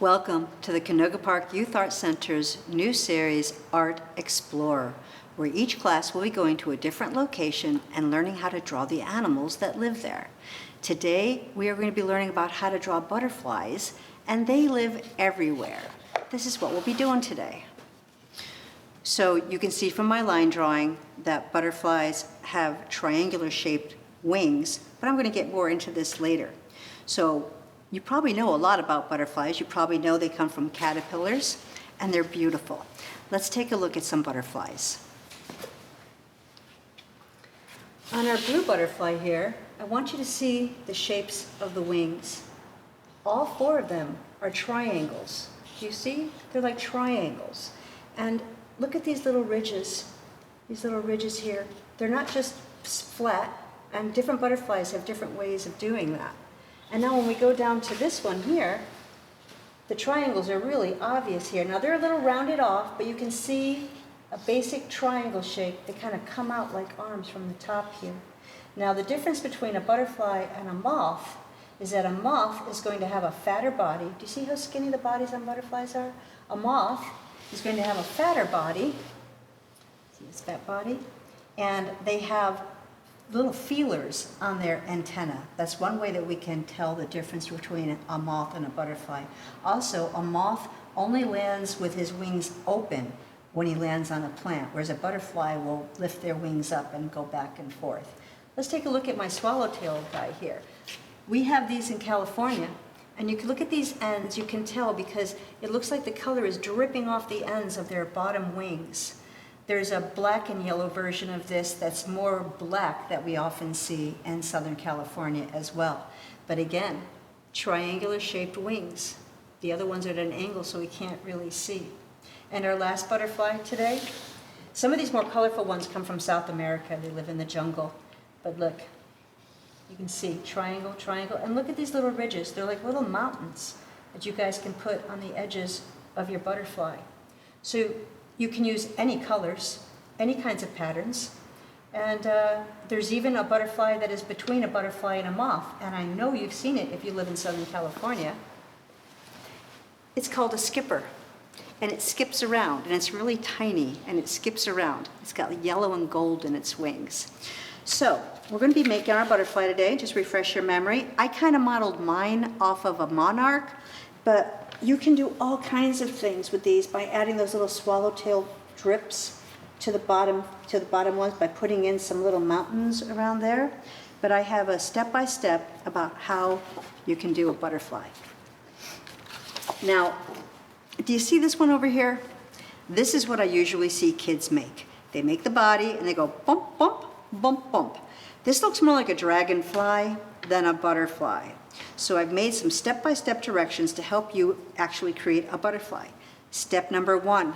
Welcome to the Canoga Park Youth Art Center's new series, Art Explorer, where each class will be going to a different location and learning how to draw the animals that live there. Today, we are going to be learning about how to draw butterflies, and they live everywhere. This is what we'll be doing today. So you can see from my line drawing that butterflies have triangular shaped wings, but I'm going to get more into this later. So you probably know a lot about butterflies. You probably know they come from caterpillars, and they're beautiful. Let's take a look at some butterflies. On our blue butterfly here, I want you to see the shapes of the wings. All four of them are triangles. Do you see? They're like triangles. And look at these little ridges here. They're not just flat, and different butterflies have different ways of doing that. And now when we go down to this one here, the triangles are really obvious here. Now they're a little rounded off, but you can see a basic triangle shape. They kind of come out like arms from the top here. Now the difference between a butterfly and a moth is that a moth is going to have a fatter body. Do you see how skinny the bodies on butterflies are? A moth is going to have a fatter body. See this fat body? And they have little feelers on their antenna. That's one way that we can tell the difference between a moth and a butterfly. Also, a moth only lands with his wings open when he lands on a plant, whereas a butterfly will lift their wings up and go back and forth. Let's take a look at my swallowtail guy here. We have these in California, and you can look at these ends, you can tell because it looks like the color is dripping off the ends of their bottom wings. There's a black and yellow version of this that's more black that we often see in Southern California as well. But again, triangular shaped wings. The other ones are at an angle so we can't really see. And our last butterfly today, some of these more colorful ones come from South America. They live in the jungle. But look, you can see triangle, triangle. And look at these little ridges. They're like little mountains that you guys can put on the edges of your butterfly. So you can use any colors, any kinds of patterns, and there's even a butterfly that is between a butterfly and a moth, and I know you've seen it if you live in Southern California. It's called a skipper, and it skips around, and it's really tiny, and it skips around. It's got yellow and gold in its wings. So we're going to be making our butterfly today. Just refresh your memory. I kind of modeled mine off of a monarch, but you can do all kinds of things with these by adding those little swallowtail drips to the bottom ones by putting in some little mountains around there. But I have a step-by-step about how you can do a butterfly. Now, do you see this one over here? This is what I usually see kids make. They make the body and they go bump, bump, bump, bump. This looks more like a dragonfly than a butterfly. So I've made some step-by-step directions to help you actually create a butterfly. Step number one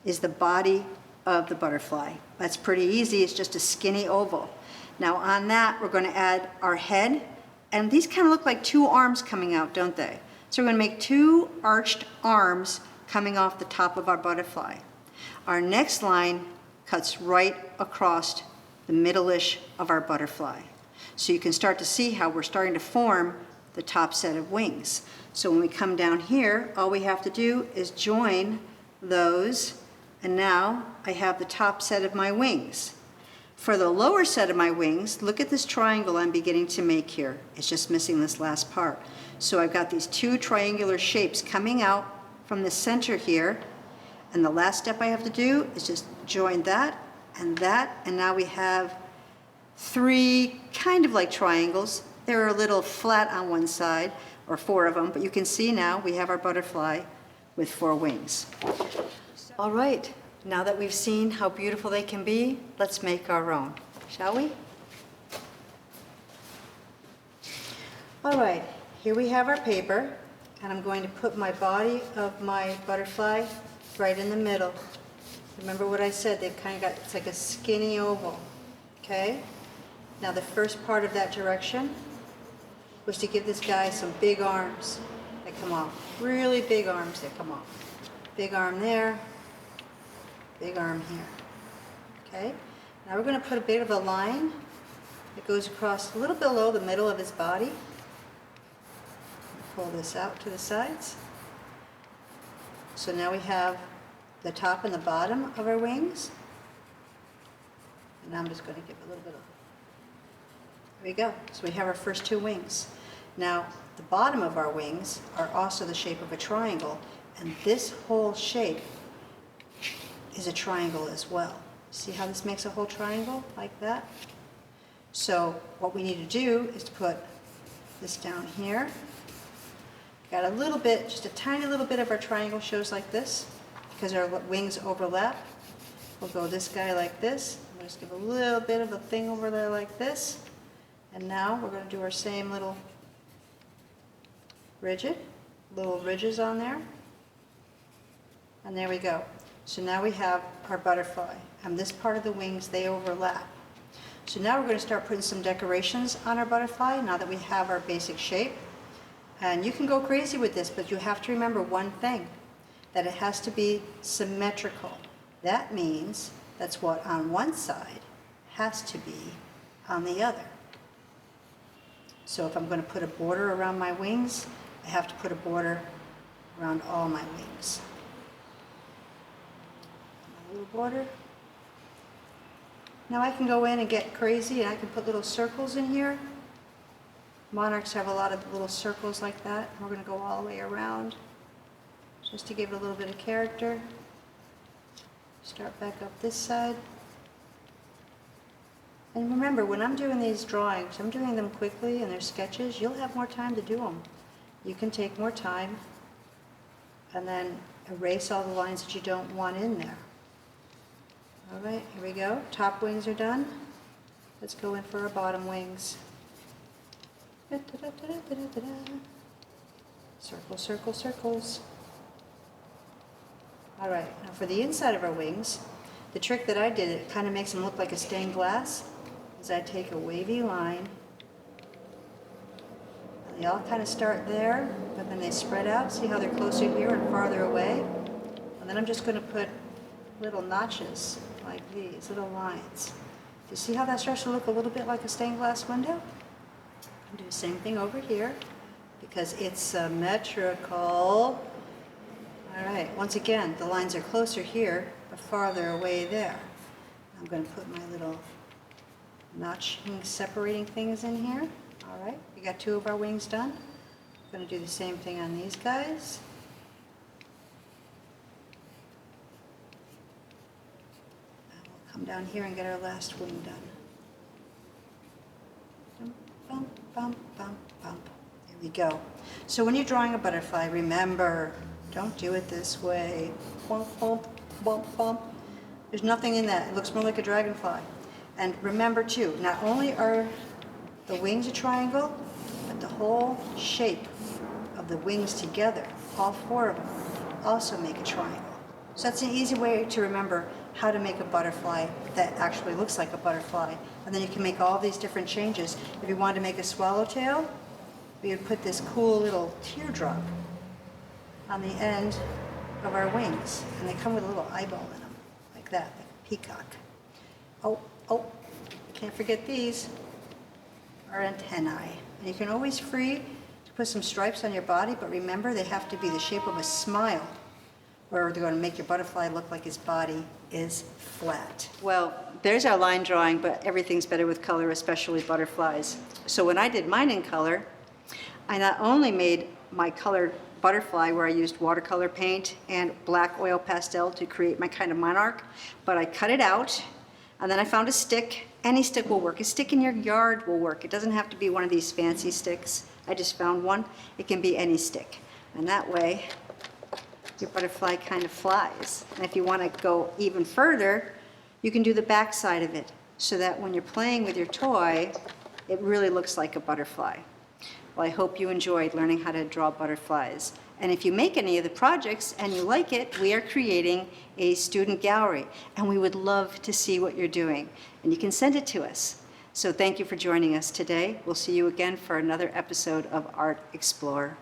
is the body of the butterfly. That's pretty easy. It's just a skinny oval. Now on that, we're going to add our head. And these kind of look like two arms coming out, don't they? So we're going to make two arched arms coming off the top of our butterfly. Our next line cuts right across the middle-ish of our butterfly. So you can start to see how we're starting to form the top set of wings. So when we come down here, all we have to do is join those, and now I have the top set of my wings. For the lower set of my wings, look at this triangle I'm beginning to make here. It's just missing this last part. So I've got these two triangular shapes coming out from the center here, and the last step I have to do is just join that, and now we have three kind of like triangles. They're a little flat on one side, or four of them, but you can see now we have our butterfly with four wings. All right, now that we've seen how beautiful they can be, let's make our own, shall we? All right, here we have our paper, and I'm going to put my body of my butterfly right in the middle. Remember what I said, they've kind of got, it's like a skinny oval, okay? Now the first part of that direction was to give this guy some big arms that come off. Really big arms that come off. Big arm there, big arm here. Okay? Now we're going to put a bit of a line that goes across a little below the middle of his body. Pull this out to the sides. So now we have the top and the bottom of our wings. And I'm just going to give a little bit of, there we go. So we have our first two wings. Now, the bottom of our wings are also the shape of a triangle, and this whole shape is a triangle as well. See how this makes a whole triangle like that? So what we need to do is to put this down here. Got a little bit, just a tiny little bit of our triangle shows like this because our wings overlap. We'll go this guy like this. We'll just give a little bit of a thing over there like this. And now we're going to do our same little little ridges on there. And there we go. So now we have our butterfly. And this part of the wings, they overlap. So now we're going to start putting some decorations on our butterfly now that we have our basic shape. And you can go crazy with this, but you have to remember one thing, that it has to be symmetrical. That means that's what on one side has to be on the other. So if I'm going to put a border around my wings, I have to put a border around all my wings. A little border. Now I can go in and get crazy and I can put little circles in here. Monarchs have a lot of little circles like that. We're going to go all the way around just to give it a little bit of character. Start back up this side. And remember, when I'm doing these drawings, I'm doing them quickly and they're sketches. You'll have more time to do them. You can take more time and then erase all the lines that you don't want in there. All right, here we go. Top wings are done. Let's go in for our bottom wings. Circle, circle, circles. All right, now for the inside of our wings, the trick that I did, it kind of makes them look like a stained glass, is I take a wavy line. And they all kind of start there, but then they spread out. See how they're closer here and farther away? And then I'm just going to put little notches like these, little lines. Do you see how that starts to look a little bit like a stained glass window? I'll do the same thing over here because it's symmetrical. All right, once again, the lines are closer here, but farther away there. I'm going to put my little notching, separating things in here. All right, we got two of our wings done. I'm going to do the same thing on these guys. And we'll come down here and get our last wing done. Bump, bump, bump, bump. There we go. So when you're drawing a butterfly, remember, don't do it this way. Bump, bump, bump, bump. There's nothing in that. It looks more like a dragonfly. And remember too, not only are the wings a triangle, but the whole shape of the wings together, all four of them, also make a triangle. So that's an easy way to remember how to make a butterfly that actually looks like a butterfly. And then you can make all these different changes. If you wanted to make a swallowtail, we would put this cool little teardrop on the end of our wings. And they come with a little eyeball in them, like that, like a peacock. Oh, can't forget these, our antennae. And you can always free to put some stripes on your body, but remember they have to be the shape of a smile, or they're going to make your butterfly look like his body is flat. Well, there's our line drawing, but everything's better with color, especially butterflies. So when I did mine in color, I not only made my colored butterfly where I used watercolor paint and black oil pastel to create my kind of monarch, but I cut it out, and then I found a stick. Any stick will work. A stick in your yard will work. It doesn't have to be one of these fancy sticks. I just found one. It can be any stick. And that way, your butterfly kind of flies. And if you want to go even further, you can do the back side of it so that when you're playing with your toy, it really looks like a butterfly. Well, I hope you enjoyed learning how to draw butterflies. And if you make any of the projects and you like it, we are creating a student gallery, and we would love to see what you're doing. And you can send it to us. So thank you for joining us today. We'll see you again for another episode of Art Explorer.